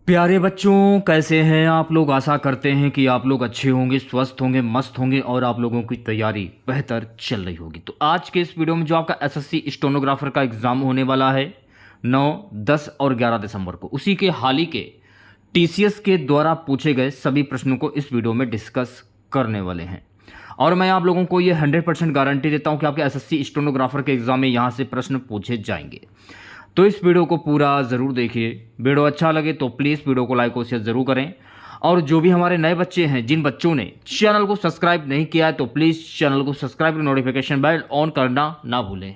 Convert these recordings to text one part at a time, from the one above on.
प्यारे बच्चों, कैसे हैं आप लोग। आशा करते हैं कि आप लोग अच्छे होंगे, स्वस्थ होंगे, मस्त होंगे और आप लोगों की तैयारी बेहतर चल रही होगी। तो आज के इस वीडियो में जो आपका एसएससी स्टेनोग्राफर का एग्ज़ाम होने वाला है 9, 10 और 11 दिसंबर को, उसी के हाल ही के टीसीएस के द्वारा पूछे गए सभी प्रश्नों को इस वीडियो में डिस्कस करने वाले हैं। और मैं आप लोगों को ये 100% गारंटी देता हूँ कि आपके एसएससी स्टेनोग्राफर के एग्ज़ाम में यहाँ से प्रश्न पूछे जाएंगे। तो इस वीडियो को पूरा ज़रूर देखिए। वीडियो अच्छा लगे तो प्लीज़ वीडियो को लाइक और शेयर ज़रूर करें। और जो भी हमारे नए बच्चे हैं, जिन बच्चों ने चैनल को सब्सक्राइब नहीं किया है, तो प्लीज़ चैनल को सब्सक्राइब कर नोटिफिकेशन बेल ऑन करना ना भूलें।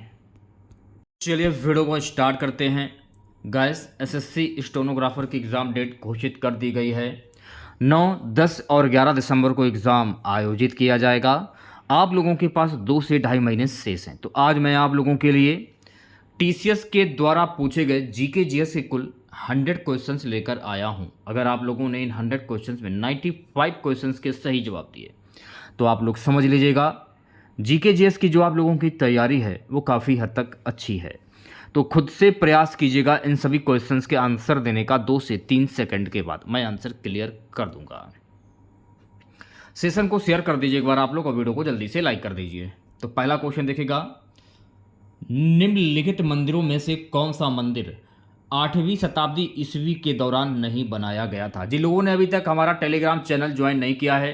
चलिए वीडियो को स्टार्ट करते हैं। गाइस, एसएससी स्टेनोग्राफर की एग्ज़ाम डेट घोषित कर दी गई है। 9, 10 और 11 दिसंबर को एग्ज़ाम आयोजित किया जाएगा। आप लोगों के पास 2 से ढाई महीने शेष हैं। तो आज मैं आप लोगों के लिए टीसीएस के द्वारा पूछे गए जीके जीएस के कुल 100 क्वेश्चंस लेकर आया हूं। अगर आप लोगों ने इन 100 क्वेश्चंस में 95 क्वेश्चंस के सही जवाब दिए तो आप लोग समझ लीजिएगा जीके जीएस की जो आप लोगों की तैयारी है वो काफ़ी हद तक अच्छी है। तो खुद से प्रयास कीजिएगा इन सभी क्वेश्चंस के आंसर देने का। 2 से 3 सेकंड के बाद मैं आंसर क्लियर कर दूंगा। सेशन को शेयर कर दीजिए एक बार आप लोग, और वीडियो को जल्दी से लाइक कर दीजिए। तो पहला क्वेश्चन देखिएगा, निम्नलिखित मंदिरों में से कौन सा मंदिर 8वीं शताब्दी ईस्वी के दौरान नहीं बनाया गया था। जिन लोगों ने अभी तक हमारा टेलीग्राम चैनल ज्वाइन नहीं किया है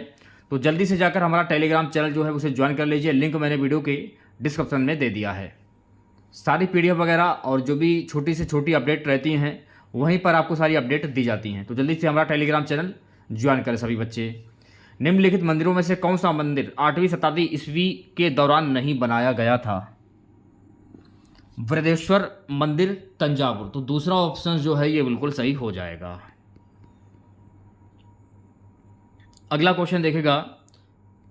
तो जल्दी से जाकर हमारा टेलीग्राम चैनल जो है उसे ज्वाइन कर लीजिए। लिंक मैंने वीडियो के डिस्क्रिप्शन में दे दिया है। सारी पीडीएफ वगैरह और जो भी छोटी से छोटी अपडेट रहती हैं वहीं पर आपको सारी अपडेट दी जाती हैं। तो जल्दी से हमारा टेलीग्राम चैनल ज्वाइन करें सभी बच्चे। निम्नलिखित मंदिरों में से कौन सा मंदिर 8वीं शताब्दी ईस्वी के दौरान नहीं बनाया गया था। वृद्धेश्वर मंदिर, तंजावुर। तो दूसरा ऑप्शन जो है ये बिल्कुल सही हो जाएगा। अगला क्वेश्चन देखेगा,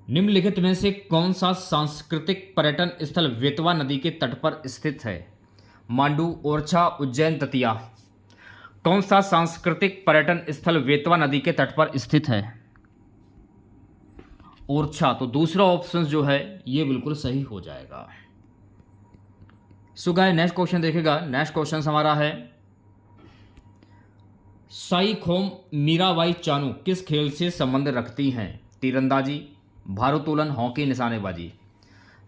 निम्नलिखित में से कौन सा सांस्कृतिक पर्यटन स्थल बेतवा नदी के तट पर स्थित है। मांडू, ओरछा, उज्जैन, दतिया। कौन सा सांस्कृतिक पर्यटन स्थल बेतवा नदी के तट पर स्थित है। ओरछा। तो दूसरा ऑप्शन जो है ये बिल्कुल सही हो जाएगा। सो गाइस, नेक्स्ट क्वेश्चन देखेगा। नेक्स्ट क्वेश्चन हमारा है, साई खोम मीराबाई चानू किस खेल से संबंध रखती हैं। तीरंदाजी, भारोत्तोलन, हॉकी, निशानेबाजी।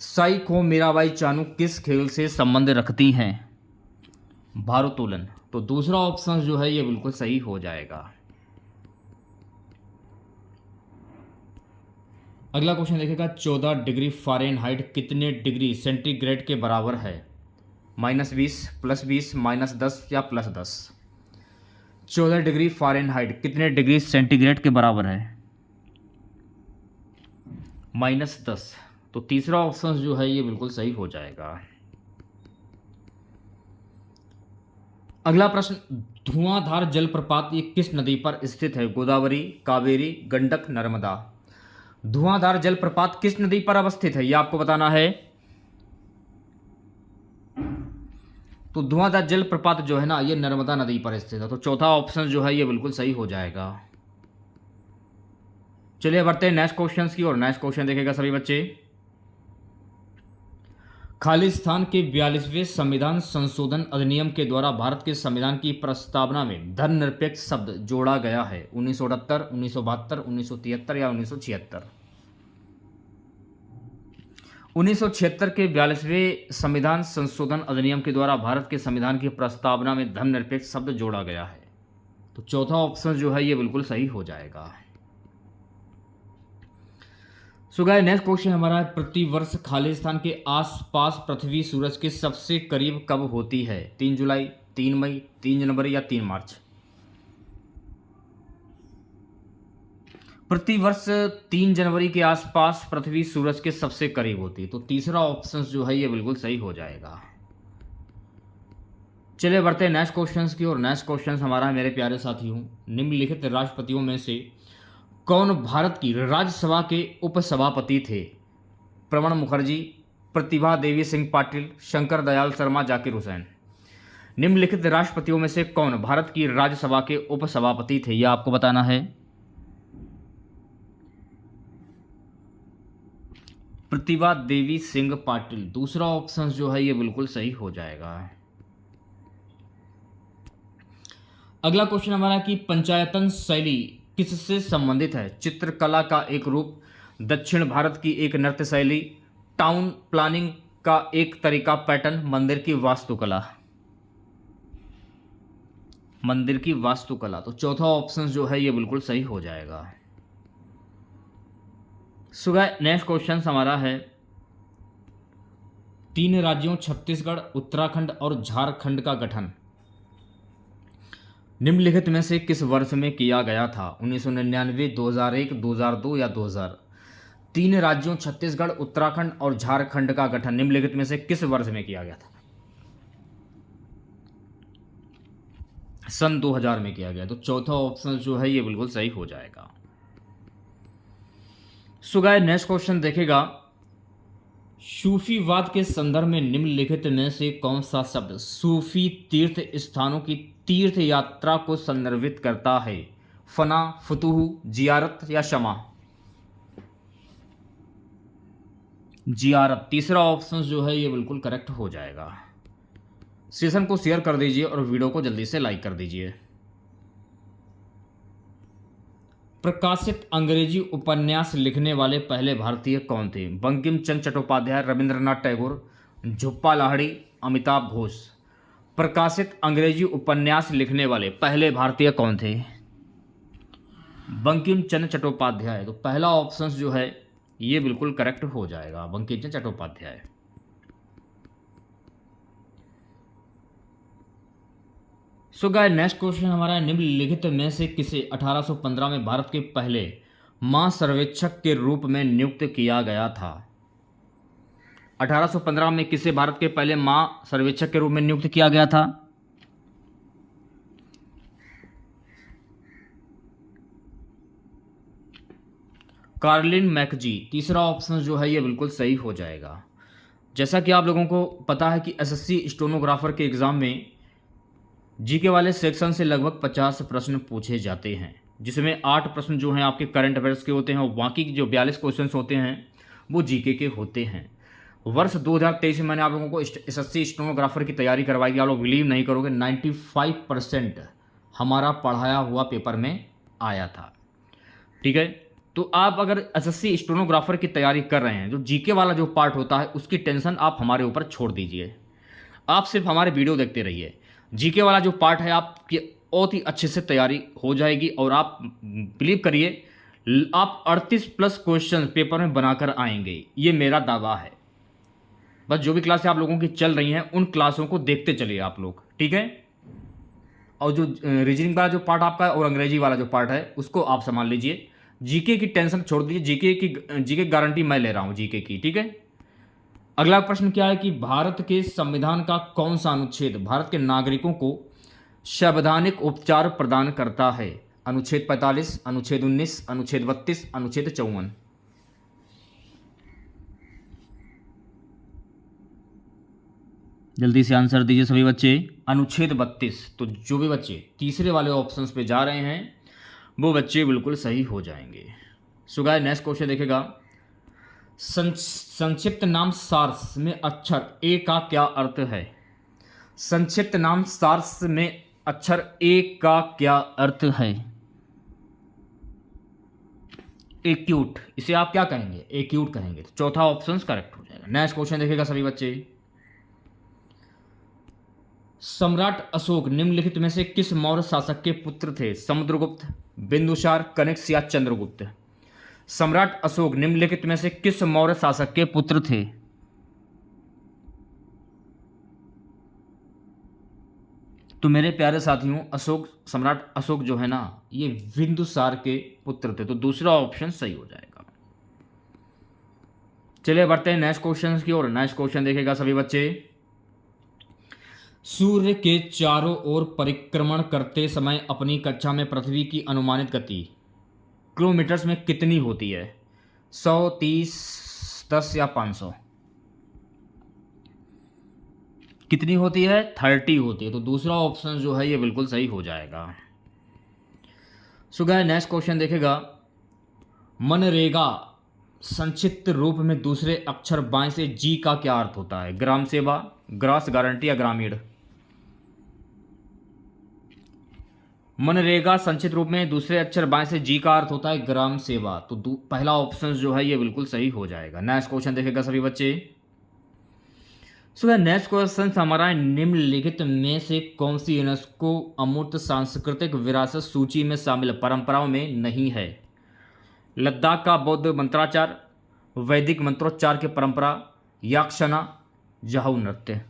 साई खोम मीराबाई चानू किस खेल से संबंध रखती हैं। भारोत्तोलन। तो दूसरा ऑप्शन जो है ये बिल्कुल सही हो जाएगा। अगला क्वेश्चन देखेगा, 14 डिग्री फ़ारेनहाइट कितने डिग्री सेंटीग्रेड के बराबर है। -20, +20, -10 या +10। 14 डिग्री फ़ारेनहाइट कितने डिग्री सेंटीग्रेड के बराबर है। -10। तो तीसरा ऑप्शन जो है ये बिल्कुल सही हो जाएगा। अगला प्रश्न, धुआंधार जलप्रपात ये किस नदी पर स्थित है। गोदावरी, कावेरी, गंडक, नर्मदा। धुआंधार जलप्रपात किस नदी पर अवस्थित है ये आपको बताना है। तो धुआंधार जलप्रपात जो है ना ये नर्मदा नदी पर स्थित है। तो चौथा ऑप्शन जो है ये बिल्कुल सही हो जाएगा। चलिए बढ़ते हैं नेक्स्ट क्वेश्चन की ओर। नेक्स्ट क्वेश्चन देखेगा सभी बच्चे, खालिस्तान के 42वें संविधान संशोधन अधिनियम के द्वारा भारत के संविधान की प्रस्तावना में धर्मनिरपेक्ष शब्द जोड़ा गया है। 1978, 1972, 1973 या 1976। 1976 के 42वें संविधान संशोधन अधिनियम के द्वारा भारत के संविधान की प्रस्तावना में धर्मनिरपेक्ष शब्द जोड़ा गया है। तो चौथा ऑप्शन जो है ये बिल्कुल सही हो जाएगा। सो गाइस, नेक्स्ट क्वेश्चन हमारा है, प्रतिवर्ष खालिस्तान के आसपास पृथ्वी सूरज के सबसे करीब कब होती है। 3 जुलाई, 3 मई, 3 जनवरी या 3 मार्च। प्रतिवर्ष 3 जनवरी के आसपास पृथ्वी सूरज के सबसे करीब होती है। तो तीसरा ऑप्शन जो है ये बिल्कुल सही हो जाएगा। चलिए बढ़ते हैं नेक्स्ट क्वेश्चन की और। नेक्स्ट क्वेश्चन हमारा है, मेरे प्यारे साथियों, निम्नलिखित राष्ट्रपतियों में से कौन भारत की राज्यसभा के उपसभापति थे। प्रणब मुखर्जी, प्रतिभा देवी सिंह पाटिल, शंकर दयाल शर्मा, जाकिर हुसैन। निम्नलिखित राष्ट्रपतियों में से कौन भारत की राज्यसभा के उपसभापति थे यह आपको बताना है। प्रतिभा देवी सिंह पाटिल। दूसरा ऑप्शन जो है ये बिल्कुल सही हो जाएगा। अगला क्वेश्चन हमारा कि पंचायतन शैली किससे संबंधित है? चित्रकला का एक रूप, दक्षिण भारत की एक नृत्य शैली, टाउन प्लानिंग का एक तरीका, पैटर्न, मंदिर की वास्तुकला। मंदिर की वास्तुकला। तो चौथा ऑप्शन जो है ये बिल्कुल सही हो जाएगा। सो गाइस नेक्स्ट क्वेश्चन हमारा है, 3 राज्यों छत्तीसगढ़, उत्तराखंड और झारखंड का गठन निम्नलिखित में से किस वर्ष में किया गया था? 1999, 2001, 2002 या 2000? 3 राज्यों छत्तीसगढ़, उत्तराखंड और झारखंड का गठन निम्नलिखित में से किस वर्ष में किया गया था? सन 2000 में किया गया। तो चौथा ऑप्शन जो है ये बिल्कुल सही हो जाएगा। सो गाइस नेक्स्ट क्वेश्चन देखेगा, सूफीवाद के संदर्भ में निम्नलिखित में से कौन सा शब्द सूफी तीर्थ स्थानों की तीर्थ यात्रा को संदर्भित करता है? फना, फतूह, जियारत या शमा? जियारत। तीसरा ऑप्शन जो है ये बिल्कुल करेक्ट हो जाएगा। सेशन को शेयर कर दीजिए और वीडियो को जल्दी से लाइक कर दीजिए। प्रकाशित अंग्रेजी उपन्यास लिखने वाले पहले भारतीय कौन थे? बंकिम चंद्र चट्टोपाध्याय, रविंद्रनाथ टैगोर, झुप्पा लाहिड़ी, अमिताभ घोष। प्रकाशित अंग्रेजी उपन्यास लिखने वाले पहले भारतीय कौन थे? बंकिम चंद्र चट्टोपाध्याय। तो पहला ऑप्शन जो है ये बिल्कुल करेक्ट हो जाएगा, Bankim Chandra Chattopadhyay. So guys next question हमारा निम्नलिखित में से किसे 1815 में भारत के पहले महासर्वेक्षक के रूप में नियुक्त किया गया था? 1815 में किसे भारत के पहले महासर्वेक्षक के रूप में नियुक्त किया गया था? Carlin McGee. तीसरा ऑप्शन जो है ये बिल्कुल सही हो जाएगा। जैसा कि आप लोगों को पता है कि एसएससी स्टेनोग्राफर के एग्जाम में जीके वाले सेक्शन से लगभग 50 प्रश्न पूछे जाते हैं, जिसमें 8 प्रश्न जो हैं आपके करंट अफेयर्स के होते हैं और बाकी जो 42 क्वेश्चन होते हैं वो जीके के होते हैं। वर्ष 2023 में मैंने आप लोगों को एसएससी स्टेनोग्राफर की तैयारी करवाई थी। आप लोग बिलीव नहीं करोगे, 95% हमारा पढ़ाया हुआ पेपर में आया था। ठीक है, तो आप अगर एसएससी स्टेनोग्राफर की तैयारी कर रहे हैं, जो जीके वाला जो पार्ट होता है उसकी टेंशन आप हमारे ऊपर छोड़ दीजिए। आप सिर्फ हमारे वीडियो देखते रहिए। जीके वाला जो पार्ट है आपकी बहुत ही अच्छे से तैयारी हो जाएगी और आप बिलीव करिए आप 38+ क्वेश्चन पेपर में बनाकर आएंगे, ये मेरा दावा है। बस जो भी क्लासें आप लोगों की चल रही हैं उन क्लासों को देखते चलिए आप लोग, ठीक है। और जो रीजनिंग वाला जो पार्ट आपका है और अंग्रेजी वाला जो पार्ट है उसको आप संभाल लीजिए। जीके की टेंशन छोड़ दीजिए, जीके गारंटी मैं ले रहा हूँ जीके की, ठीक है। अगला प्रश्न क्या है कि भारत के संविधान का कौन सा अनुच्छेद भारत के नागरिकों को संवैधानिक उपचार प्रदान करता है? अनुच्छेद 45, अनुच्छेद 19, अनुच्छेद 32, अनुच्छेद 54? जल्दी से आंसर दीजिए सभी बच्चे। अनुच्छेद 32। तो जो भी बच्चे तीसरे वाले ऑप्शंस पे जा रहे हैं वो बच्चे बिल्कुल सही हो जाएंगे। सो गाइस नेक्स्ट क्वेश्चन देखेगा, संक्षिप्त नाम सार्स में अक्षर ए का क्या अर्थ है? संक्षिप्त नाम सार्स में अक्षर ए का क्या अर्थ है? एक्यूट। इसे आप क्या कहेंगे? एक्यूट कहेंगे। तो चौथा ऑप्शन करेक्ट हो जाएगा। नेक्स्ट क्वेश्चन देखेगा सभी बच्चे, सम्राट अशोक निम्नलिखित में से किस मौर्य शासक के पुत्र थे? समुद्रगुप्त, बिंदुसार, कनिष्क या चंद्रगुप्त? सम्राट अशोक निम्नलिखित में से किस मौर्य शासक के पुत्र थे? तो मेरे प्यारे साथियों, सम्राट अशोक जो है ना ये बिंदुसार के पुत्र थे। तो दूसरा ऑप्शन सही हो जाएगा। चलिए बढ़ते हैं नेक्स्ट क्वेश्चन की ओर। नेक्स्ट क्वेश्चन देखेगा सभी बच्चे, सूर्य के चारों ओर परिक्रमण करते समय अपनी कक्षा में पृथ्वी की अनुमानित गति किलोमीटर्स में कितनी होती है? 100, 30, 10 या 500? कितनी होती है? 30 होती है। तो दूसरा ऑप्शन जो है ये बिल्कुल सही हो जाएगा। सो गाइस नेक्स्ट क्वेश्चन देखेगा, मनरेगा संक्षिप्त रूप में दूसरे अक्षर बाएं से जी का क्या अर्थ होता है? ग्राम सेवा, ग्रास गारंटी या ग्रामीण? मनरेगा संक्षिप्त रूप में दूसरे अक्षर बाएं से जी का अर्थ होता है ग्राम सेवा। तो पहला ऑप्शन जो है ये बिल्कुल सही हो जाएगा। नेक्स्ट क्वेश्चन देखेगा सभी बच्चे। सो नेक्स्ट क्वेश्चन हमारा है, निम्नलिखित में से कौन सी यूनेस्को अमूर्त सांस्कृतिक विरासत सूची में शामिल परंपराओं में नहीं है? लद्दाख का बौद्ध मंत्राचार, वैदिक मंत्रोच्चार की परंपरा, याक्षना, जाहू नृत्य।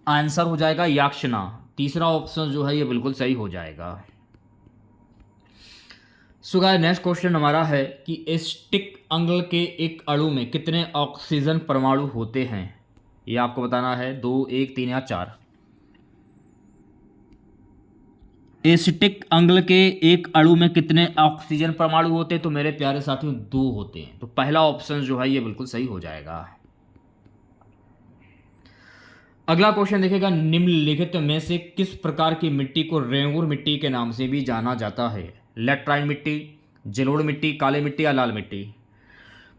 आंसर हो जाएगा याक्षना। तीसरा ऑप्शन जो है ये बिल्कुल सही हो जाएगा। सो गाइस नेक्स्ट क्वेश्चन हमारा है कि एसिटिक अम्ल के एक अणु में कितने ऑक्सीजन परमाणु होते हैं? ये आपको बताना है, 2, 1, 3 या 4। एसिटिक अम्ल के एक अणु में कितने ऑक्सीजन परमाणु होते हैं? तो मेरे प्यारे साथियों 2 होते हैं। तो पहला ऑप्शन जो है ये बिल्कुल सही हो जाएगा। अगला क्वेश्चन देखिएगा, निम्नलिखित में से किस प्रकार की मिट्टी को रेंगुर मिट्टी के नाम से भी जाना जाता है? लैटराइन मिट्टी, जलोढ़ मिट्टी, काली मिट्टी या लाल मिट्टी।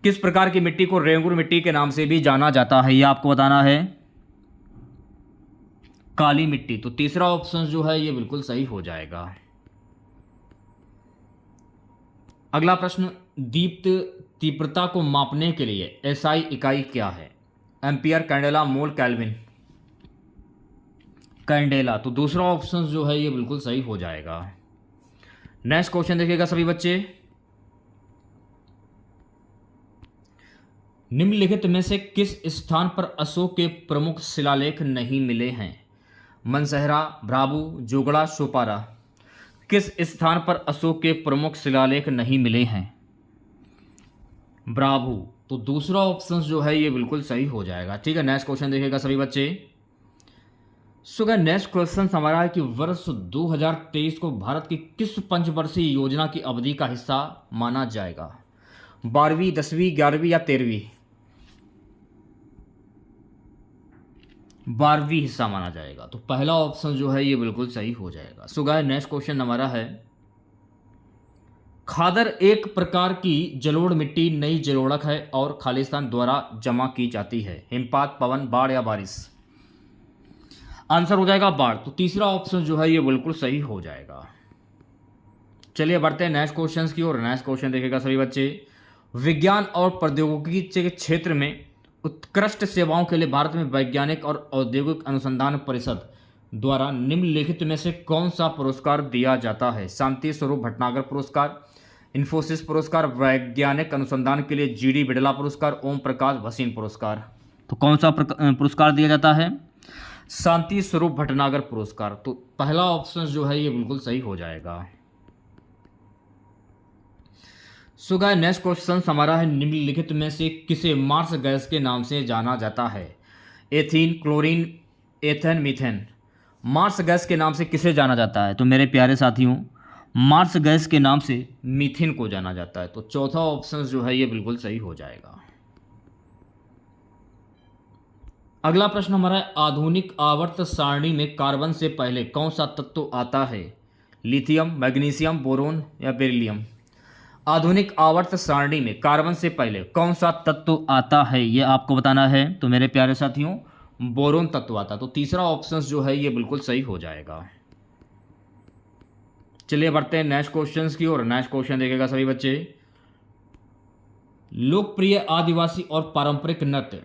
किस प्रकार की मिट्टी को रेंगुर मिट्टी के नाम से भी जाना जाता है? ये आपको बताना है, काली मिट्टी। तो तीसरा ऑप्शन जो है ये बिल्कुल सही हो जाएगा। अगला प्रश्न, दीप्त तीव्रता को मापने के लिए एसआई इकाई क्या है? एम्पियर, कैंडेला, मोल, केल्विन। कैंडेला। तो दूसरा ऑप्शन जो है ये बिल्कुल सही हो जाएगा। नेक्स्ट क्वेश्चन देखिएगा सभी बच्चे, निम्नलिखित में से किस स्थान पर अशोक के प्रमुख शिलालेख नहीं मिले हैं? मनसहरा, भ्राबू, जोगड़ा, सोपारा। किस स्थान पर अशोक के प्रमुख शिलालेख नहीं मिले हैं? भ्राबू। तो दूसरा ऑप्शन जो है ये बिल्कुल सही हो जाएगा। ठीक है, नेक्स्ट क्वेश्चन देखिएगा सभी बच्चे। सो नेक्स्ट क्वेश्चन हमारा है कि वर्ष 2023 को भारत की किस पंचवर्षीय योजना की अवधि का हिस्सा माना जाएगा? 12वीं, 10वीं, 11वीं या 13वीं? 12वीं हिस्सा माना जाएगा। तो पहला ऑप्शन जो है ये बिल्कुल सही हो जाएगा। सो गाइस नेक्स्ट क्वेश्चन हमारा है, खादर एक प्रकार की जलोढ़ मिट्टी नई जलोढ़क है और खालिस्तान द्वारा जमा की जाती है। हिमपात, पवन, बाढ़ या बारिश? आंसर हो जाएगा बाढ़। तो तीसरा ऑप्शन जो है ये बिल्कुल सही हो जाएगा। चलिए बढ़ते हैं नेक्स्ट क्वेश्चन की ओर। नेक्स्ट क्वेश्चन देखेगा सभी बच्चे, विज्ञान और प्रौद्योगिकी के क्षेत्र में उत्कृष्ट सेवाओं के लिए भारत में वैज्ञानिक और औद्योगिक अनुसंधान परिषद द्वारा निम्नलिखित में से कौन सा पुरस्कार दिया जाता है? शांति स्वरूप भटनागर पुरस्कार, इन्फोसिस पुरस्कार, वैज्ञानिक अनुसंधान के लिए जीडी बिड़ला पुरस्कार, ओम प्रकाश भसीन पुरस्कार। तो कौन सा पुरस्कार दिया जाता है? शांति स्वरूप भटनागर पुरस्कार। तो पहला ऑप्शन जो है ये बिल्कुल सही हो जाएगा। सो गाइस नेक्स्ट क्वेश्चन हमारा है, निम्नलिखित में से किसे मार्स गैस के नाम से जाना जाता है? Ethene, chlorine, ethane, methane. Marsh gas के नाम से किसे जाना जाता है? तो मेरे प्यारे साथियों मार्स गैस के नाम से मीथेन को जाना जाता है। तो चौथा ऑप्शन जो है ये बिल्कुल सही हो जाएगा। अगला प्रश्न हमारा है, आधुनिक आवर्त सारणी में कार्बन से पहले कौन सा तत्व आता है? लिथियम, मैग्नीशियम, बोरोन या बेरिलियम। आधुनिक आवर्त सारणी में कार्बन से पहले कौन सा तत्व आता है ये आपको बताना है। तो मेरे प्यारे साथियों बोरोन तत्व आता। तो तीसरा ऑप्शन जो है ये बिल्कुल सही हो जाएगा। चलिए बढ़ते हैं नेक्स्ट क्वेश्चन की ओर। नेक्स्ट क्वेश्चन देखेगा सभी बच्चे, लोकप्रिय आदिवासी और पारंपरिक नृत्य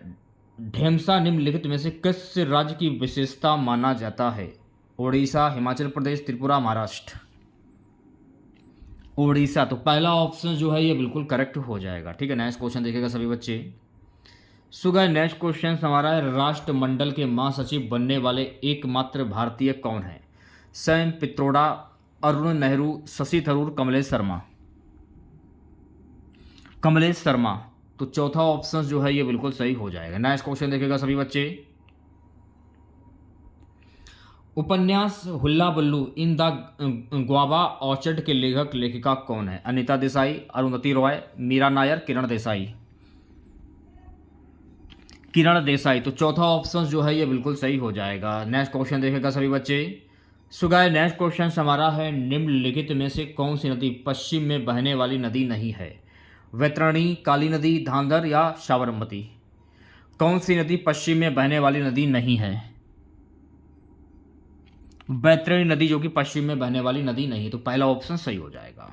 ढेमसा निम्नलिखित में से किस राज्य की विशेषता माना जाता है? ओडिशा, हिमाचल प्रदेश, त्रिपुरा, महाराष्ट्र। ओडिशा। तो पहला ऑप्शन जो है ये बिल्कुल करेक्ट हो जाएगा। ठीक है, नेक्स्ट क्वेश्चन देखेगा सभी बच्चे। सो गाइस नेक्स्ट क्वेश्चन हमारा है, राष्ट्रमंडल के महासचिव बनने वाले एकमात्र भारतीय कौन है? सैम पित्रोड़ा, अरुण नेहरू, शशि थरूर, कमलेश शर्मा। कमलेश शर्मा। तो चौथा ऑप्शन जो है ये बिल्कुल सही हो जाएगा। नेक्स्ट क्वेश्चन देखेगा सभी बच्चे, उपन्यास हुल्ला बल्लू इन द ग्वावा ऑर्चर्ड के लेखक लेखिका कौन है? अनीता देसाई, अरुंधति रॉय, मीरा नायर, किरण देसाई। किरण देसाई। तो चौथा ऑप्शन जो है ये बिल्कुल सही हो जाएगा। नेक्स्ट क्वेश्चन देखेगा सभी बच्चे। सो गाइस नेक्स्ट क्वेश्चन हमारा है, निम्नलिखित में से कौन सी नदी पश्चिम में बहने वाली नदी नहीं है? वैतरणी, काली नदी, धांधर या साबरमती। कौन सी नदी पश्चिम में बहने वाली नदी नहीं है? बैतरणी नदी जो कि पश्चिम में बहने वाली नदी नहीं है, तो पहला ऑप्शन सही हो जाएगा।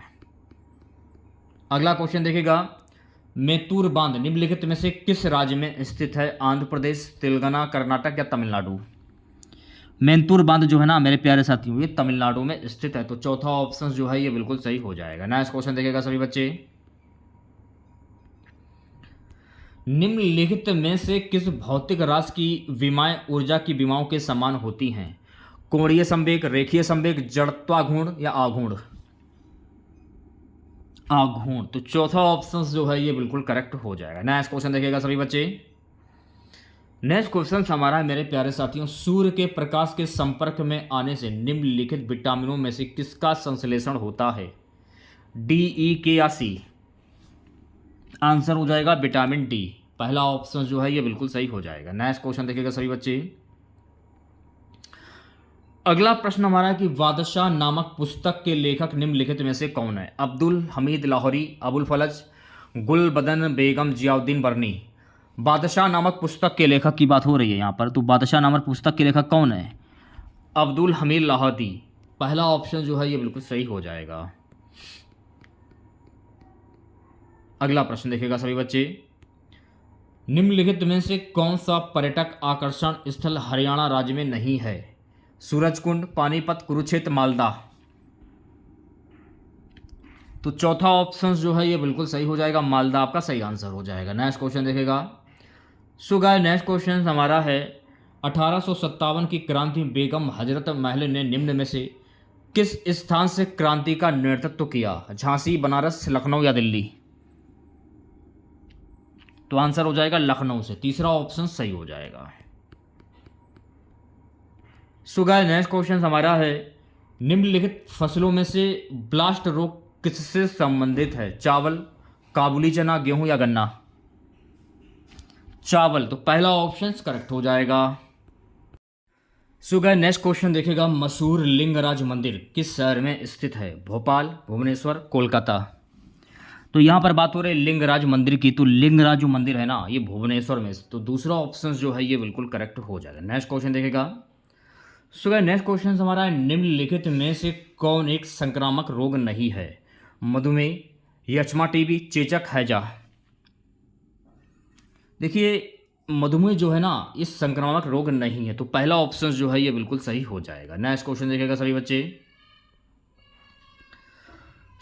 अगला क्वेश्चन देखिएगा, मेतूर बांध निम्नलिखित में से किस राज्य में स्थित है? आंध्र प्रदेश, तेलंगाना, कर्नाटक या तमिलनाडु? मेंतूर बांध जो है ना मेरे प्यारे साथियों, ये तमिलनाडु में स्थित है, तो चौथा ऑप्शन जो है ये बिल्कुल सही हो जाएगा। नेक्स्ट क्वेश्चन देखिएगा सभी बच्चे, निम्नलिखित में से किस भौतिक राशि की विमाएं ऊर्जा की विमाओं के समान होती हैं? कोणीय संवेग, रेखीय संवेग, जड़त्वाघूर्ण या आघूर्ण? आघूर्ण, तो चौथा ऑप्शन जो है ये बिल्कुल करेक्ट हो जाएगा। नेक्स्ट क्वेश्चन देखिएगा सभी बच्चे, नेक्स्ट क्वेश्चन हमारा है मेरे प्यारे साथियों, सूर्य के प्रकाश के संपर्क में आने से निम्नलिखित विटामिनों में से किसका संश्लेषण होता है? डी, ई, के या सी? आंसर हो जाएगा विटामिन डी, पहला ऑप्शन जो है ये बिल्कुल सही हो जाएगा। नेक्स्ट क्वेश्चन देखिएगा सभी बच्चे, अगला प्रश्न हमारा है कि बादशाह नामक पुस्तक के लेखक निम्नलिखित में से कौन है? अब्दुल हमीद लाहौरी, अबुल फलज, गुलबदन बेगम, जियाउद्दीन बर्नी? बादशाह नामक पुस्तक के लेखक की बात हो रही है यहाँ पर, तो बादशाह नामक पुस्तक के लेखक कौन है? अब्दुल हमीद लाहौरी, पहला ऑप्शन जो है ये बिल्कुल सही हो जाएगा। अगला प्रश्न देखिएगा सभी बच्चे, निम्नलिखित में से कौन सा पर्यटक आकर्षण स्थल हरियाणा राज्य में नहीं है? सूरजकुंड, पानीपत, कुरुक्षेत्र, मालदा? तो चौथा ऑप्शन जो है ये बिल्कुल सही हो जाएगा, मालदा आपका सही आंसर हो जाएगा। नेक्स्ट क्वेश्चन देखेगा, सो गाइस नेक्स्ट क्वेश्चन हमारा है 1857 की क्रांति में बेगम हजरत महल ने निम्न में से किस स्थान से क्रांति का नेतृत्व किया? झांसी, बनारस, लखनऊ या दिल्ली? तो आंसर हो जाएगा लखनऊ से, तीसरा ऑप्शन सही हो जाएगा। सो गाइस नेक्स्ट क्वेश्चन हमारा है, निम्नलिखित फसलों में से ब्लास्ट रोग किससे संबंधित है? चावल, काबुली चना, गेहूं या गन्ना? चावल, तो पहला ऑप्शन करेक्ट हो जाएगा। सो गाइस नेक्स्ट क्वेश्चन देखिएगा, मशहूर लिंगराज मंदिर किस शहर में स्थित है? भोपाल, भुवनेश्वर, कोलकाता? तो यहाँ पर बात हो रही है लिंगराज मंदिर की, तो लिंगराज जो मंदिर है ना ये भुवनेश्वर में, तो दूसरा ऑप्शन जो है ये बिल्कुल करेक्ट हो जाएगा। नेक्स्ट क्वेश्चन देखेगा, सो गाइस नेक्स्ट क्वेश्चन हमारा है, निम्नलिखित में से कौन एक संक्रामक रोग नहीं है? मधुमेह, यक्ष्मा, टीबी, चेचक, हैजा? देखिए मधुमेह जो है ना ये संक्रामक रोग नहीं है, तो पहला ऑप्शन जो है ये बिल्कुल सही हो जाएगा। नेक्स्ट क्वेश्चन देखेगा सभी बच्चे,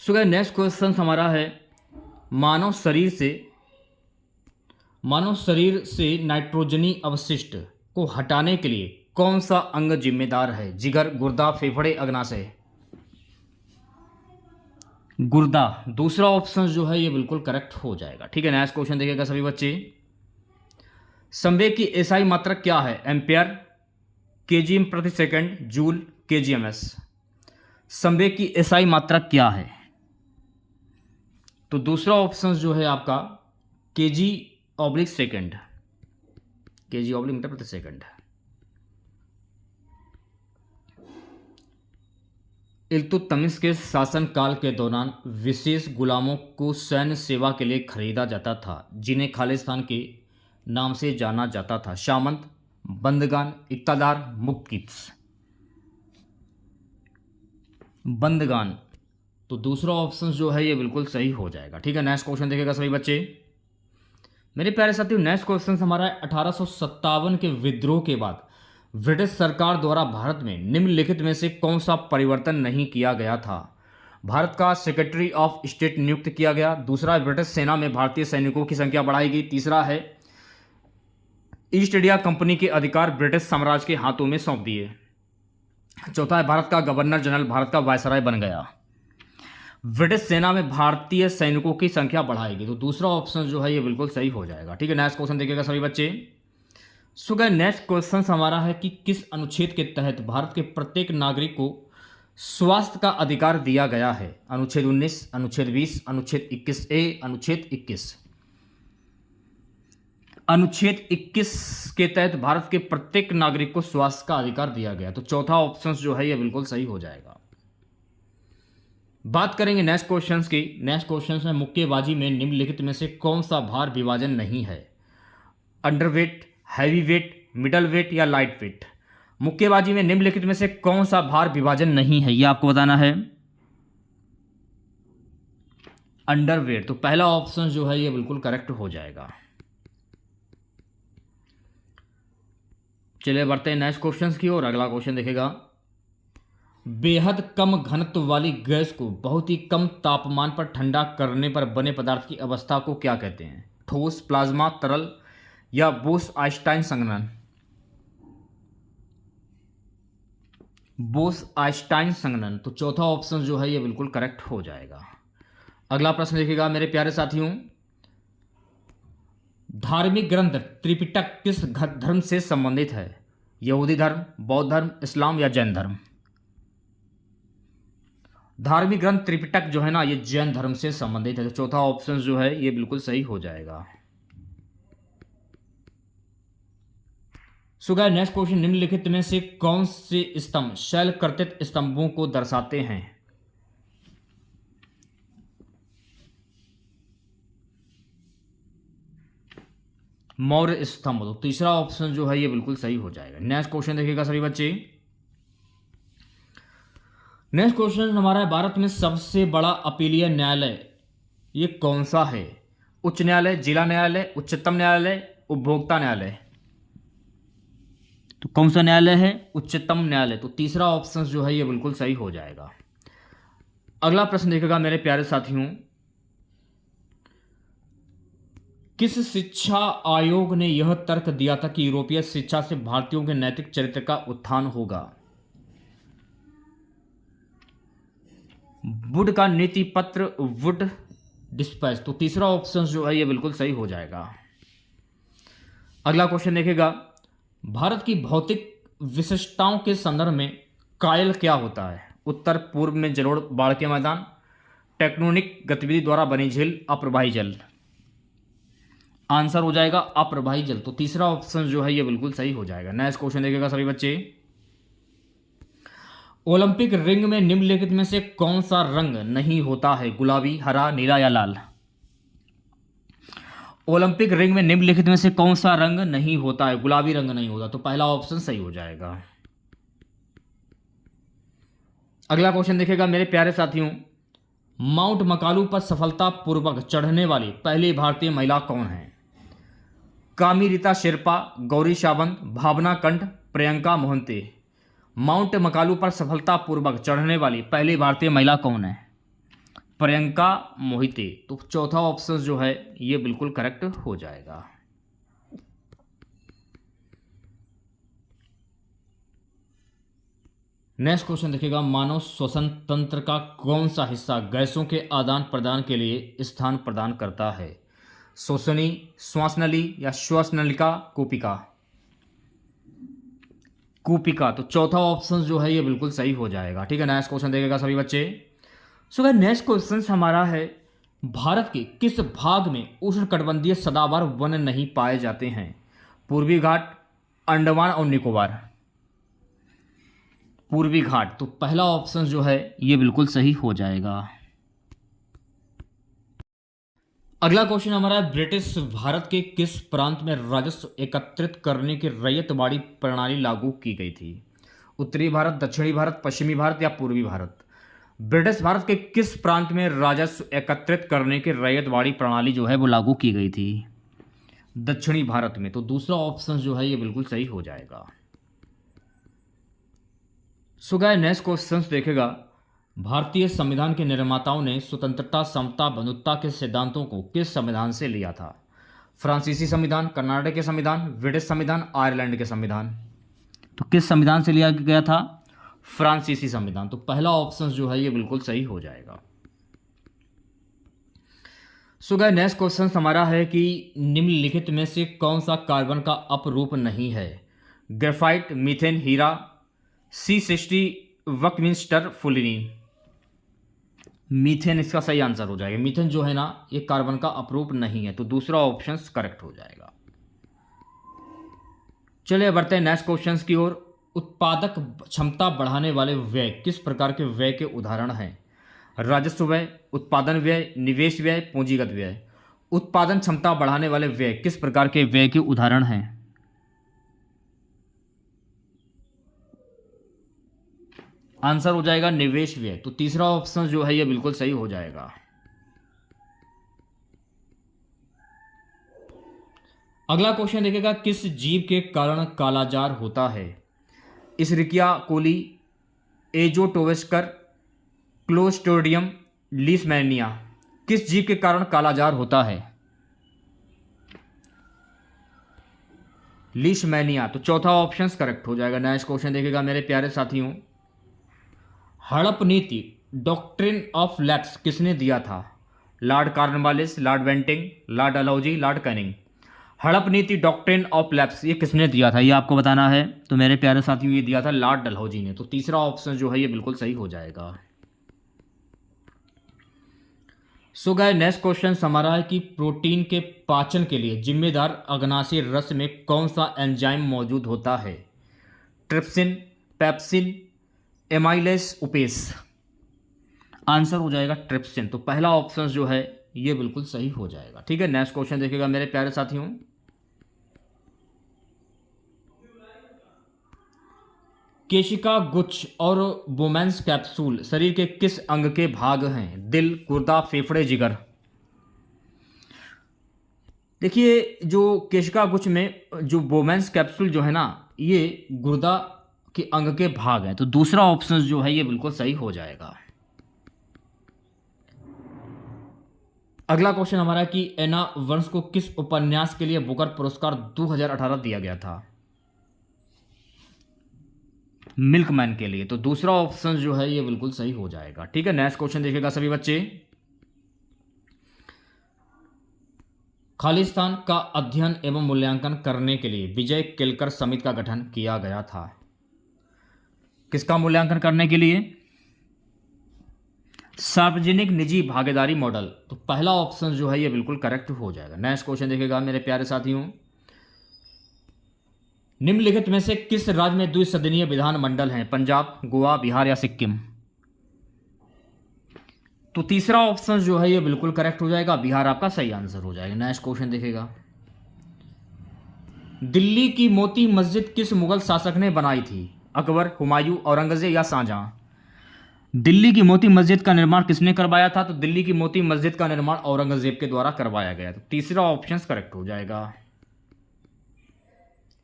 सो गाइस नेक्स्ट क्वेश्चन हमारा है, मानव शरीर से नाइट्रोजनी अवशिष्ट को हटाने के लिए कौन सा अंग जिम्मेदार है? जिगर, गुर्दा, फेफड़े, अग्नाशय? गुर्दा, दूसरा ऑप्शन जो है ये बिल्कुल करेक्ट हो जाएगा। ठीक है, नेक्स्ट क्वेश्चन देखिएगा सभी बच्चे, संवेग की एसआई मात्रक क्या है? एम्पियर, केजी प्रति सेकंड, जूल, केजीएमएस? संवेग की एसआई मात्रक क्या है? तो दूसरा ऑप्शन जो है आपका kg oblique second, kg oblique metre प्रति सेकंड। इल्तुतमिश के शासनकाल के दौरान विशेष गुलामों को सैन्य सेवा के लिए खरीदा जाता था, जिन्हें खालिस्तान के नाम से जाना जाता था। सामंत, बंदगान, इक्तादार, मुक्किस? बंदगान, तो दूसरा ऑप्शन जो है ये बिल्कुल सही हो जाएगा। ठीक है, नेक्स्ट क्वेश्चन देखेगा सभी बच्चे, मेरे प्यारे साथियों नेक्स्ट क्वेश्चन हमारा है, 1857 के विद्रोह के बाद ब्रिटिश सरकार द्वारा भारत में निम्नलिखित में से कौन सा परिवर्तन नहीं किया गया था? भारत का सेक्रेटरी ऑफ स्टेट नियुक्त किया गया, दूसरा ब्रिटिश सेना में भारतीय सैनिकों की संख्या बढ़ाई गई, तीसरा है ईस्ट इंडिया कंपनी के अधिकार ब्रिटिश साम्राज्य के हाथों में सौंप दिए, चौथा है भारत का गवर्नर जनरल भारत का वायसराय बन गया। ब्रिटिश सेना में भारतीय सैनिकों की संख्या बढ़ाएगी, तो दूसरा ऑप्शन जो है ये बिल्कुल सही हो जाएगा। ठीक है, नेक्स्ट क्वेश्चन देखिएगा सभी बच्चे, सो गाइस नेक्स्ट क्वेश्चन हमारा है कि किस अनुच्छेद के तहत भारत के प्रत्येक नागरिक को स्वास्थ्य का अधिकार दिया गया है? अनुच्छेद 19, अनुच्छेद 20, अनुच्छेद 21A, अनुच्छेद 21? अनुच्छेद 21 के तहत भारत के प्रत्येक नागरिक को स्वास्थ्य का अधिकार दिया गया, तो चौथा ऑप्शन जो है ये बिल्कुल सही हो जाएगा। बात करेंगे नेक्स्ट क्वेश्चंस की। नेक्स्ट क्वेश्चंस में मुक्केबाजी में निम्नलिखित में से कौन सा भार विभाजन नहीं है? Underweight, heavy weight, middle wait या लाइट वेट? मुक्केबाजी में निम्नलिखित में से कौन सा भार विभाजन नहीं है, यह आपको बताना है। अंडरवेट। तो पहला ऑप्शन जो है ये बिल्कुल करेक्ट हो जाएगा। चलिए बढ़ते हैं नेक्स्ट क्वेश्चन की ओर। अगला क्वेश्चन देखेगा, बेहद कम घनत्व वाली गैस को बहुत ही कम तापमान पर ठंडा करने पर बने पदार्थ की अवस्था को क्या कहते हैं? ठोस, प्लाज्मा, तरल या बोस आइंस्टाइन संघनन? बोस आइंस्टाइन संघनन। तो चौथा ऑप्शन जो है ये बिल्कुल करेक्ट हो जाएगा। अगला प्रश्न देखिएगा मेरे प्यारे साथियों, धार्मिक ग्रंथ त्रिपिटक किस धर्म से संबंधित है? यहूदी धर्म, बौद्ध धर्म, इस्लाम या जैन धर्म? धार्मिक ग्रंथ त्रिपिटक जो है ना ये जैन धर्म से संबंधित है। तो चौथा ऑप्शन जो है ये बिल्कुल सही हो जाएगा। सो गाइस नेक्स्ट क्वेश्चन, निम्नलिखित में से कौन से स्तंभ शैल कर्तित स्तंभों को दर्शाते हैं? मौर्य स्तंभ। तो तीसरा ऑप्शन जो है ये बिल्कुल सही हो जाएगा। नेक्स्ट क्वेश्चन देखिएगा सभी बच्चे। नेक्स्ट क्वेश्चन हमारा है, भारत में सबसे बड़ा अपीलीय न्यायालय ये कौन सा है? उच्च न्यायालय, जिला न्यायालय, उच्चतम न्यायालय, उपभोक्ता न्यायालय? तो कौन सा न्यायालय है? उच्चतम न्यायालय। तो तीसरा ऑप्शन जो है ये बिल्कुल सही हो जाएगा। अगला प्रश्न देखिएगा मेरे प्यारे साथियों, किस शिक्षा आयोग ने यह तर्क दिया था कि यूरोपीय शिक्षा से भारतीयों के नैतिक चरित्र का उत्थान होगा? वुड का नीति पत्र, वुड डिस्पैच। तो तीसरा ऑप्शन जो है ये बिल्कुल सही हो जाएगा। अगला क्वेश्चन देखेगा, भारत की भौतिक विशिष्टताओं के संदर्भ में कायल क्या होता है? उत्तर पूर्व में जलोढ़ बाढ़ के मैदान, टेक्टोनिक गतिविधि द्वारा बनी झील, अप्रवाही जल? आंसर हो जाएगा अप्रवाही जल। तो तीसरा ऑप्शन जो है ये बिल्कुल सही हो जाएगा। नेक्स्ट क्वेश्चन देखिएगा सभी बच्चे, ओलंपिक रिंग में निम्नलिखित में से कौन सा रंग नहीं होता है? गुलाबी, हरा, नीला या लाल? ओलंपिक रिंग में निम्नलिखित में से कौन सा रंग नहीं होता है? गुलाबी रंग नहीं होता। तो पहला ऑप्शन सही हो जाएगा। अगला क्वेश्चन देखिएगा मेरे प्यारे साथियों, माउंट मकालू पर सफलतापूर्वक चढ़ने वाली पहली भारतीय महिला कौन है? कामी रीता शेरपा, गौरी सावंत, भावना कंठ, प्रियंका मोहंती? माउंट मकालू पर सफलतापूर्वक चढ़ने वाली पहली भारतीय महिला कौन है? प्रियंका मोहिते। तो चौथा ऑप्शन जो है ये बिल्कुल करेक्ट हो जाएगा। नेक्स्ट क्वेश्चन देखिएगा, मानव श्वसन तंत्र का कौन सा हिस्सा गैसों के आदान प्रदान के लिए स्थान प्रदान करता है? श्वसनी, श्वासनली या श्वासनलिका, कूपिका? कूपिका। तो चौथा ऑप्शन जो है ये बिल्कुल सही हो जाएगा। ठीक है, नेक्स्ट क्वेश्चन देखिएगा सभी बच्चे। सो गाइस नेक्स्ट क्वेश्चन हमारा है, भारत के किस भाग में उष्णकटिबंधीय सदाबहार वन नहीं पाए जाते हैं? पूर्वी घाट, अंडमान और निकोबार? पूर्वी घाट। तो पहला ऑप्शन जो है ये बिल्कुल सही हो जाएगा। अगला क्वेश्चन हमारा है, ब्रिटिश भारत के किस प्रांत में राजस्व एकत्रित करने की रैयतवाड़ी प्रणाली लागू की गई थी? उत्तरी भारत, दक्षिणी भारत, पश्चिमी भारत या पूर्वी भारत? ब्रिटिश भारत के किस प्रांत में राजस्व एकत्रित करने की रैयतवाड़ी प्रणाली जो है वो लागू की गई थी? दक्षिणी भारत में। तो दूसरा ऑप्शन जो है ये बिल्कुल सही हो जाएगा। सो गाइस नेक्स्ट क्वेश्चन देखेगा, भारतीय संविधान के निर्माताओं ने स्वतंत्रता, समता, बंधुत्व के सिद्धांतों को किस संविधान से लिया था? फ्रांसीसी संविधान, कर्नाटक के संविधान, ब्रिटिश संविधान, आयरलैंड के संविधान? तो किस संविधान से लिया गया था? फ्रांसीसी संविधान। तो पहला ऑप्शन जो है ये बिल्कुल सही हो जाएगा। सो गाइस नेक्स्ट क्वेश्चन हमारा है कि निम्नलिखित में से कौन सा कार्बन का अपरूप नहीं है? ग्रेफाइट, मीथेन, हीरा, C60, वकमिंस्टर, फुलिनीन? मीथेन इसका सही आंसर हो जाएगा। मीथेन जो है ना ये कार्बन का अपरूप नहीं है। तो दूसरा ऑप्शन करेक्ट हो जाएगा। चलिए बढ़ते हैं नेक्स्ट क्वेश्चन की ओर। उत्पादक क्षमता बढ़ाने वाले व्यय किस प्रकार के व्यय के उदाहरण हैं? राजस्व व्यय, उत्पादन व्यय, निवेश व्यय, पूंजीगत व्यय? उत्पादन क्षमता बढ़ाने वाले व्यय किस प्रकार के व्यय के उदाहरण हैं? आंसर हो जाएगा निवेश व्यय। तो तीसरा ऑप्शन जो है ये बिल्कुल सही हो जाएगा। अगला क्वेश्चन देखिएगा, किस जीव के कारण कालाजार होता है? इशरिकिया कोली, एजोटोवेस्कर, क्लोस्ट्रिडियम, लीशमैनिया। किस जीव के कारण कालाजार होता है? लीशमैनिया। तो चौथा ऑप्शन करेक्ट हो जाएगा। नेक्स्ट क्वेश्चन देखिएगा मेरे प्यारे साथियों, हड़प नीति डॉक्ट्रिन ऑफ लैप्स किसने दिया था? Lord Cornwallis, Lord Bentinck, Lord Dalhousie, Lord Canning. हड़प नीति डॉक्ट्रिन ऑफ लैप्स ये किसने दिया था, ये आपको बताना है। तो मेरे प्यारे साथियों ये दिया था लॉर्ड डलहौजी ने। तो तीसरा ऑप्शन जो है ये बिल्कुल सही हो जाएगा। सो गाइस नेक्स्ट क्वेश्चन हमारा है कि प्रोटीन के पाचन के लिए जिम्मेदार अग्नाशय रस में कौन सा एंजाइम मौजूद होता है? ट्रिप्सिन, पेप्सिन, एमाइलेस, उपेस। आंसर हो जाएगा ट्रिप्सिन। तो पहला ऑप्शन जो है ये बिल्कुल सही हो जाएगा। ठीक है, नेक्स्ट क्वेश्चन देखिएगा मेरे प्यारे साथियों, केशिका गुच्छ और बोमेंस कैप्सूल शरीर के किस अंग के भाग हैं? दिल, गुर्दा, फेफड़े, जिगर। देखिए जो केशिका गुच्छ में जो बोमेंस कैप्सूल जो है ना, ये गुर्दा के अंग के भाग हैं। तो दूसरा ऑप्शन जो है ये बिल्कुल सही हो जाएगा। अगला क्वेश्चन हमारा कि एना वंश को किस उपन्यास के लिए बुकर पुरस्कार 2018 दिया गया था? मिल्कमैन के लिए। तो दूसरा ऑप्शन जो है ये बिल्कुल सही हो जाएगा। ठीक है, नेक्स्ट क्वेश्चन देखिएगा सभी बच्चे, खालिस्तान का अध्ययन एवं मूल्यांकन करने के लिए विजय केलकर समिति का गठन किया गया था। किसका मूल्यांकन करने के लिए? सार्वजनिक निजी भागीदारी मॉडल। तो पहला ऑप्शन जो है ये बिल्कुल करेक्ट हो जाएगा। नेक्स्ट क्वेश्चन देखिएगा मेरे प्यारे साथियों, निम्नलिखित में से किस राज्य में द्विसदनीय विधानमंडल हैं? पंजाब, गोवा, बिहार या सिक्किम। तो तीसरा ऑप्शन जो है ये बिल्कुल करेक्ट हो जाएगा, बिहार आपका सही आंसर हो जाएगा। नेक्स्ट क्वेश्चन देखिएगा, दिल्ली की मोती मस्जिद किस मुगल शासक ने बनाई थी? अकबर, हुमायूं, औरंगजेब या शाहजहां। दिल्ली की मोती मस्जिद का निर्माण किसने करवाया था? तो दिल्ली की मोती मस्जिद का निर्माण औरंगजेब के द्वारा करवाया गया। तो तीसरा ऑप्शन करेक्ट हो जाएगा।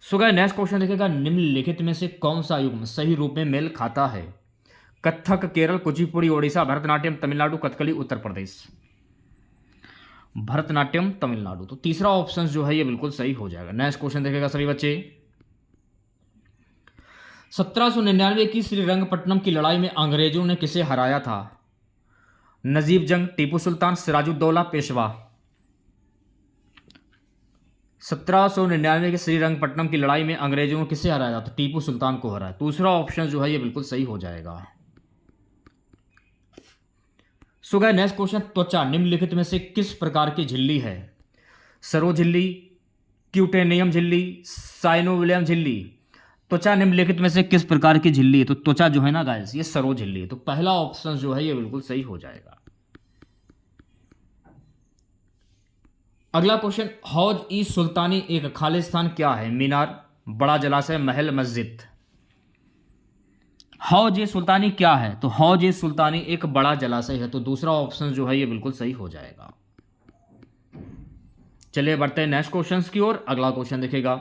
सो गाइस नेक्स्ट क्वेश्चन देखिएगा, निम्नलिखित में से कौन सा युग्म सही रूप में मेल खाता है? कथक केरल, कुचिपुड़ी ओडिशा, भरतनाट्यम तमिलनाडु, कथकली उत्तर प्रदेश। भरतनाट्यम तमिलनाडु। तो तीसरा ऑप्शन जो है ये बिल्कुल सही हो जाएगा। नेक्स्ट क्वेश्चन देखिएगा सभी बच्चे, 1799 की श्रीरंगपट्टनम की लड़ाई में अंग्रेजों ने किसे हराया था? नजीब जंग, टीपू सुल्तान, सिराजुद्दौला, पेशवा। 1799 के श्रीरंगपट्टनम की लड़ाई में अंग्रेजों ने किसे हराया था? तो टीपू सुल्तान को हराया। दूसरा ऑप्शन जो है ये बिल्कुल सही हो जाएगा। सो गाइस नेक्स्ट क्वेश्चन, त्वचा निम्नलिखित में से किस प्रकार की झिल्ली है? सरो झिल्ली, क्यूटेनियम झिल्ली, साइनोविलियम झिल्ली। त्वचा निम्नलिखित में से किस प्रकार की झिल्ली है? तो त्वचा जो है ना गाइस ये सरो झिल्ली है। तो पहला ऑप्शन जो है ये बिल्कुल सही हो जाएगा। अगला क्वेश्चन, हौज ई सुल्तानी एक खालिस्तान क्या है? मीनार, बड़ा जलाशय, महल, मस्जिद। हौज ए सुल्तानी क्या है? तो हौज ए सुल्तानी एक बड़ा जलाशय है। तो दूसरा ऑप्शन जो है ये बिल्कुल सही हो जाएगा। चलिए बढ़ते हैं नेक्स्ट क्वेश्चन की ओर। अगला क्वेश्चन देखिएगा,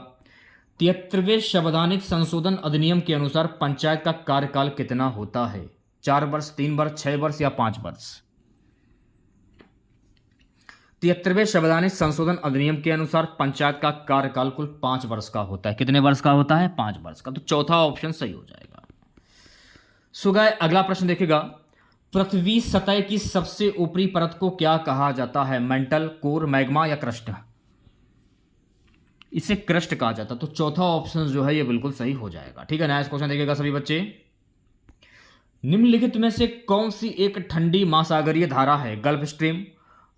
73वें संवैधानिक संशोधन अधिनियम के अनुसार पंचायत का कार्यकाल कितना होता है? 4 वर्ष, 3 वर्ष, 6 वर्ष या 5 वर्ष। 73वें संवैधानिक संशोधन अधिनियम के अनुसार पंचायत का कार्यकाल कुल 5 वर्ष का होता है। कितने वर्ष का होता है? 5 वर्ष का। तो चौथा ऑप्शन सही हो जाएगा। सो गाइस अगला प्रश्न देखिएगा, पृथ्वी सतह की सबसे ऊपरी परत को क्या कहा जाता है? मेंटल, कोर, मैग्मा या क्रस्ट। इसे क्रस्ट कहा जाता है। तो चौथा ऑप्शन जो है ये बिल्कुल सही हो जाएगा। ठीक है, नेक्स्ट क्वेश्चन देखिएगा सभी बच्चे, निम्नलिखित में से कौन सी एक ठंडी महासागरीय धारा है? गल्फ स्ट्रीम,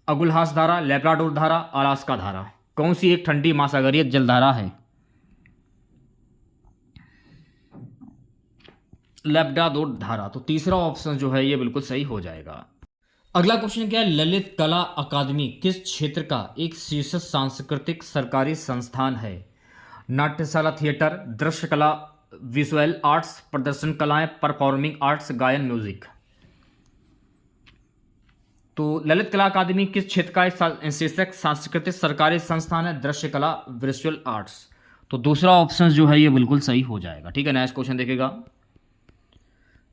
अगुलहास धारा, लेब्राडोर धारा, अलास्का धारा। कौन सी एक ठंडी महासागरीय जलधारा है? लेब्राडोर धारा। तो तीसरा ऑप्शन जो है ये बिल्कुल सही हो जाएगा। अगला क्वेश्चन क्या है, ललित कला अकादमी किस क्षेत्र का एक शीर्ष सांस्कृतिक सरकारी संस्थान है? नाट्यशाला, थिएटर, दृश्य कला, विजुअल आर्ट्स, प्रदर्शन कलाएं, परफॉर्मिंग आर्ट्स, गायन, म्यूजिक। तो ललित कला अकादमी किस क्षेत्र का एक शीर्षक सांस्कृतिक सरकारी संस्थान है? दृश्य कला, विजुअल आर्ट्स। तो दूसरा ऑप्शन जो है ये बिल्कुल सही हो जाएगा। ठीक है, नेक्स्ट क्वेश्चन देखेगा।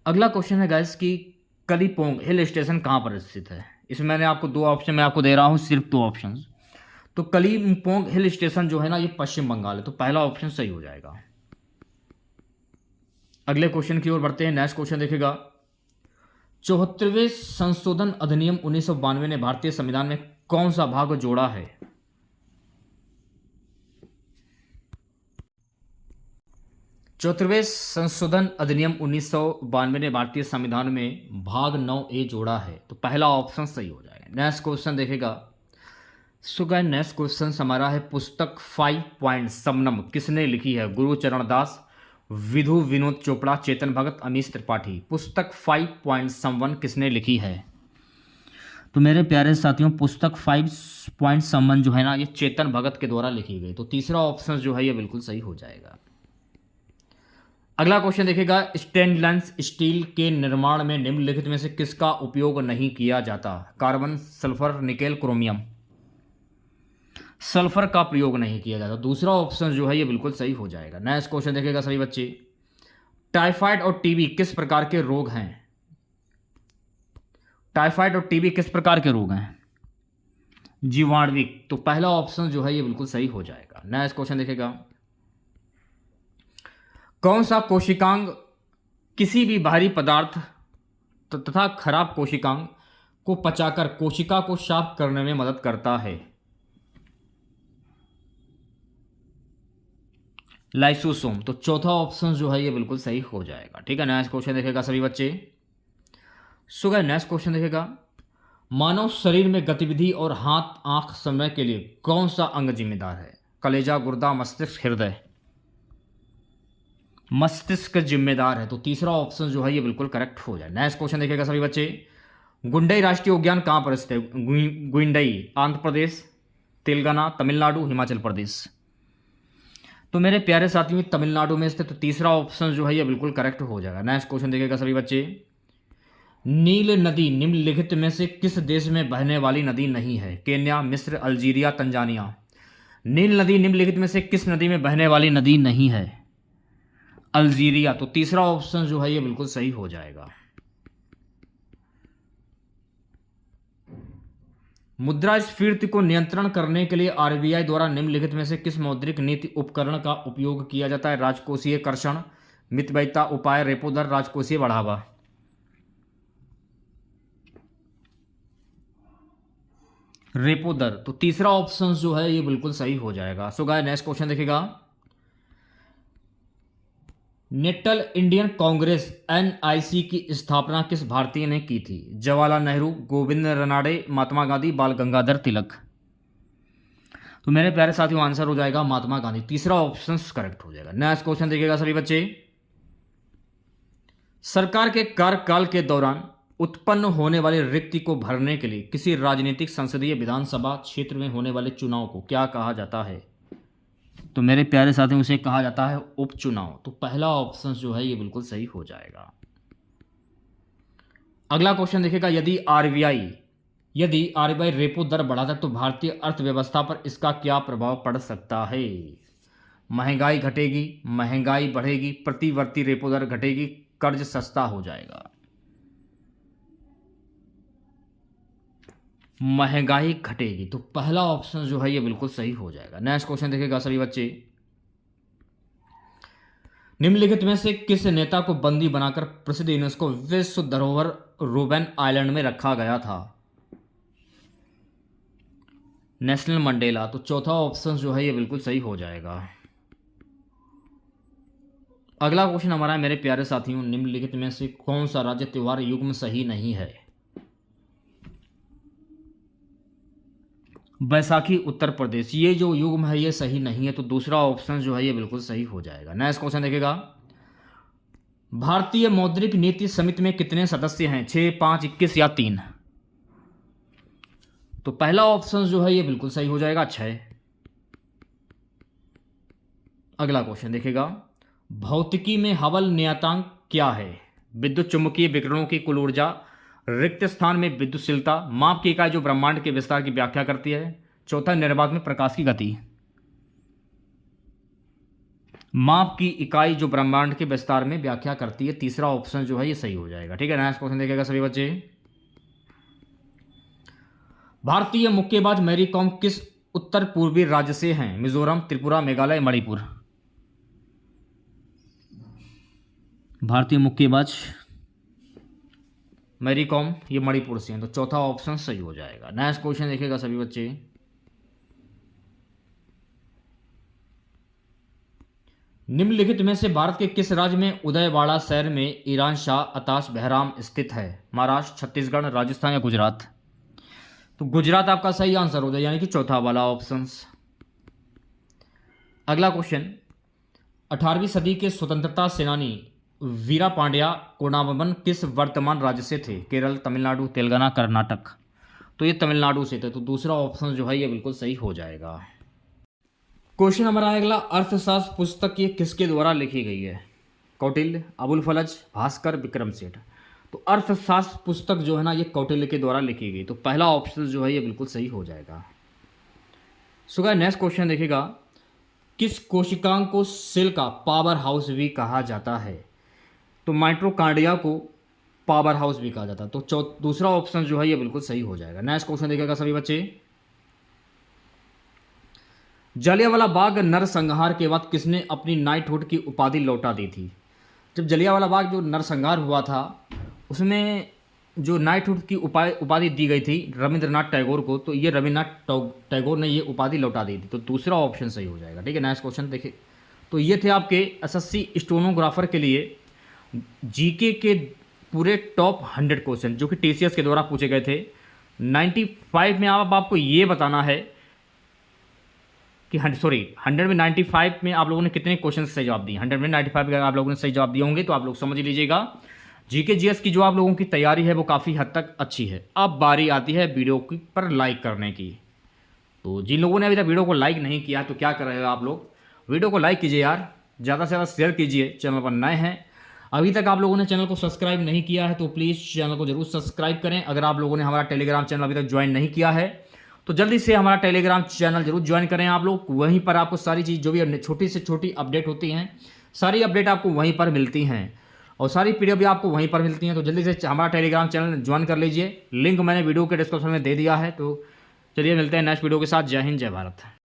अगला क्वेश्चन है गाइस कि कलिम्पोंग हिल स्टेशन कहाँ पर स्थित है? इसमें मैंने आपको दो ऑप्शन मैं आपको दे रहा हूँ, सिर्फ दो ऑप्शन। तो कलिम्पोंग हिल स्टेशन जो है ना, ये पश्चिम बंगाल है, तो पहला ऑप्शन सही हो जाएगा। अगले क्वेश्चन की ओर बढ़ते हैं। नेक्स्ट क्वेश्चन देखेगा। 74वें संशोधन अधिनियम 1992 ने भारतीय संविधान में कौन सा भाग जोड़ा है? चौहत्तरवें संशोधन अधिनियम 1992 ने भारतीय संविधान में भाग 9A जोड़ा है, तो पहला ऑप्शन सही हो जाएगा। नेक्स्ट क्वेश्चन देखेगा। सो गाइस, नेक्स्ट क्वेश्चन हमारा है पुस्तक 5 पॉइंट समनम किसने लिखी है? गुरुचरण दास, विधु विनोद चोपड़ा, चेतन भगत, अमीश त्रिपाठी। पुस्तक 5 पॉइंट समवन किसने लिखी है? तो मेरे प्यारे साथियों, पुस्तक 5 पॉइंट समवन जो है ना, ये चेतन भगत के द्वारा लिखी गई, तो तीसरा ऑप्शन जो है ये बिल्कुल सही हो जाएगा। अगला क्वेश्चन देखेगा। स्टेनलेस स्टील के निर्माण में निम्नलिखित में से किसका उपयोग नहीं किया जाता? Carbon, sulphur, nickel, chromium. Sulphur का प्रयोग नहीं किया जाता, दूसरा ऑप्शन जो है ये बिल्कुल सही हो जाएगा। नेक्स्ट क्वेश्चन देखेगा सभी बच्चे। टाइफाइड और टीबी किस प्रकार के रोग हैं? टाइफाइड और टीबी किस प्रकार के रोग हैं? जीवाणुविक, तो पहला ऑप्शन जो है ये बिल्कुल सही हो जाएगा। नेक्स्ट क्वेश्चन देखेगा। कौन सा कोशिकांग किसी भी भारी पदार्थ तथा खराब कोशिकांग को पचाकर कोशिका को साफ करने में मदद करता है? लाइसोसोम, तो चौथा ऑप्शन जो है ये बिल्कुल सही हो जाएगा। ठीक है, नेक्स्ट क्वेश्चन देखेगा सभी बच्चे। सो गाइस, नेक्स्ट क्वेश्चन देखेगा। मानव शरीर में गतिविधि और हाथ आंख समय के लिए कौन सा अंग जिम्मेदार है? कलेजा, गुर्दा, मस्तिष्क, हृदय। मस्तिष्क जिम्मेदार है, तो तीसरा ऑप्शन जो है ये बिल्कुल करेक्ट हो जाए। नेक्स्ट क्वेश्चन देखेगा सभी बच्चे। गुंडई राष्ट्रीय उद्यान कहाँ पर स्थित है? गुंडई आंध्र प्रदेश, तेलंगाना, तमिलनाडु, हिमाचल प्रदेश। तो मेरे प्यारे साथियों, तमिलनाडु में स्थित, तो तीसरा ऑप्शन जो है ये बिल्कुल करेक्ट हो जाएगा। नेक्स्ट क्वेश्चन देखेगा सभी बच्चे। नील नदी निम्नलिखित में से किस देश में बहने वाली नदी नहीं है? केन्या, मिस्र, अल्जीरिया, तंजानिया। नील नदी निम्नलिखित में से किस नदी में बहने वाली नदी नहीं है? अल्जीरिया, तो तीसरा ऑप्शन जो है ये बिल्कुल सही हो जाएगा। मुद्रास्फीति को नियंत्रण करने के लिए आरबीआई द्वारा निम्नलिखित में से किस मौद्रिक नीति उपकरण का उपयोग किया जाता है? राजकोषीय कर्षण, मितव्ययिता उपाय, रेपो दर, राजकोषीय बढ़ावा। रेपो दर, तो तीसरा ऑप्शन जो है ये बिल्कुल सही हो जाएगा। सो गाइस, नेक्स्ट क्वेश्चन देखेगा। नेशनल इंडियन कांग्रेस एनआईसी की स्थापना किस भारतीय ने की थी? जवाहरलाल नेहरू, गोविंद रनाडे, महात्मा गांधी, बाल गंगाधर तिलक। तो मेरे प्यारे साथियों, आंसर हो जाएगा महात्मा गांधी, तीसरा ऑप्शन करेक्ट हो जाएगा। नेक्स्ट क्वेश्चन देखिएगा सभी बच्चे। सरकार के कार्यकाल के दौरान उत्पन्न होने वाले रिक्ति को भरने के लिए किसी राजनीतिक संसदीय विधानसभा क्षेत्र में होने वाले चुनाव को क्या कहा जाता है? तो मेरे प्यारे साथियों, उसे कहा जाता है उपचुनाव, तो पहला ऑप्शन जो है ये बिल्कुल सही हो जाएगा। अगला क्वेश्चन देखिएगा। यदि आरबीआई रेपो दर बढ़ाता है तो भारतीय अर्थव्यवस्था पर इसका क्या प्रभाव पड़ सकता है? महंगाई घटेगी, महंगाई बढ़ेगी, प्रतिवर्ती रेपो दर घटेगी, कर्ज सस्ता हो जाएगा। महंगाई घटेगी, तो पहला ऑप्शन जो है ये बिल्कुल सही हो जाएगा। नेक्स्ट क्वेश्चन देखिएगा सभी बच्चे। निम्नलिखित में से किस नेता को बंदी बनाकर प्रसिद्ध यूनेस्को विश्व धरोहर रोबेन आइलैंड में रखा गया था? नेशनल मंडेला, तो चौथा ऑप्शन जो है ये बिल्कुल सही हो जाएगा। अगला क्वेश्चन हमारा है मेरे प्यारे साथियों, निम्नलिखित में से कौन सा राज्य त्योहार युग्म सही नहीं है? बैसाखी उत्तर प्रदेश, ये जो युग्म है ये सही नहीं है, तो दूसरा ऑप्शन जो है ये बिल्कुल सही हो जाएगा। नेक्स्ट क्वेश्चन देखिएगा। भारतीय मौद्रिक नीति समिति में कितने सदस्य हैं? 6, 5, 21 या 3? तो पहला ऑप्शन जो है ये बिल्कुल सही हो जाएगा, 6। अगला क्वेश्चन देखिएगा। भौतिकी में हबल नियतांक क्या है? विद्युत चुंबकीय विकिरणों की कुल ऊर्जा, रिक्त स्थान में विद्युतशीलता, माप की इकाई जो ब्रह्मांड के विस्तार की व्याख्या करती है, चौथा निर्वात में प्रकाश की गति। माप की इकाई जो ब्रह्मांड के विस्तार में व्याख्या करती है, तीसरा ऑप्शन जो है ये सही हो जाएगा। ठीक है, नेक्स्ट क्वेश्चन देखिएगा सभी बच्चे। भारतीय मुक्केबाज मैरी कॉम किस उत्तर पूर्वी राज्य से हैं? मिजोरम, त्रिपुरा, मेघालय, मणिपुर। भारतीय मुक्केबाज मैरी कॉम ये मणिपुर से हैं, तो चौथा ऑप्शन सही हो जाएगा। नेक्स्ट क्वेश्चन देखिएगा सभी बच्चे। निम्नलिखित में से भारत के किस राज्य में उदयवाड़ा शहर में ईरान शाह अताश बहराम स्थित है? महाराष्ट्र, छत्तीसगढ़, राजस्थान या गुजरात। तो गुजरात आपका सही आंसर हो जाए, यानी कि चौथा वाला ऑप्शन। अगला क्वेश्चन, 18वीं सदी के स्वतंत्रता सेनानी वीरा पांड्या कोडामन किस वर्तमान राज्य से थे? केरल, तमिलनाडु, तेलंगाना, कर्नाटक। तो ये तमिलनाडु से थे, तो दूसरा ऑप्शन जो है ये बिल्कुल सही हो जाएगा। क्वेश्चन हमारा अगला, अर्थशास्त्र पुस्तक ये किसके द्वारा लिखी गई है? कौटिल्य, अबुल फलज, भास्कर, विक्रम सेठ। तो अर्थशास्त्र पुस्तक जो है ना ये कौटिल्य के द्वारा लिखी गई, तो पहला ऑप्शन जो है ये बिल्कुल सही हो जाएगा। सो गाइस नेक्स्ट क्वेश्चन देखिएगा, किस कोशिकांग को सेल का पावर हाउस भी कहा जाता है? तो माइटोकॉन्ड्रिया को पावर हाउस भी कहा जाता है, तो दूसरा ऑप्शन जो है ये बिल्कुल सही हो जाएगा। नेक्स्ट क्वेश्चन देखिएगा सभी बच्चे। जलियांवाला बाग नरसंहार के बाद किसने अपनी नाइटहुड की उपाधि लौटा दी थी? जब जलियांवाला बाग जो नरसंहार हुआ था उसमें जो नाइटहुड की उपाधि दी गई थी रविंद्रनाथ टैगोर को, तो ये रविंद्रनाथ टैगोर ने ये उपाधि लौटा दी थी, तो दूसरा ऑप्शन सही हो जाएगा। ठीक है, नेक्स्ट क्वेश्चन देखिए। तो ये थे आपके एसएससी स्टेनोग्राफर के लिए जीके के पूरे टॉप 100 क्वेश्चन जो कि टीसीएस के द्वारा पूछे गए थे। 95 में आपको ये बताना है कि 100 में 95 में आप लोगों ने कितने क्वेश्चन सही जवाब दिए। 100 में 95 अगर आप लोगों ने सही जवाब दिए होंगे तो आप लोग समझ लीजिएगा जीके जीएस की जो आप लोगों की तैयारी है वो काफ़ी हद तक अच्छी है। अब बारी आती है वीडियो की पर लाइक करने की। तो जिन लोगों ने अभी तक वीडियो को लाइक नहीं किया तो क्या कर रहे हो आप लोग, वीडियो को लाइक कीजिए यार, ज़्यादा से ज़्यादा शेयर कीजिए। चैनल पर नए हैं, अभी तक आप लोगों ने चैनल को सब्सक्राइब नहीं किया है तो प्लीज़ चैनल को जरूर सब्सक्राइब करें। अगर आप लोगों ने हमारा टेलीग्राम चैनल अभी तक ज्वाइन नहीं किया है तो जल्दी से हमारा टेलीग्राम चैनल जरूर ज्वाइन करें आप लोग। वहीं पर आपको सारी चीज़ जो भी छोटी से छोटी अपडेट होती हैं सारी अपडेट आपको वहीं पर मिलती हैं और सारी पीडीएफ भी आपको वहीं पर मिलती हैं। तो जल्दी से हमारा टेलीग्राम चैनल ज्वाइन कर लीजिए, लिंक मैंने वीडियो के डिस्क्रिप्शन में दे दिया है। तो चलिए मिलते हैं नेक्स्ट वीडियो के साथ। जय हिंद, जय भारत।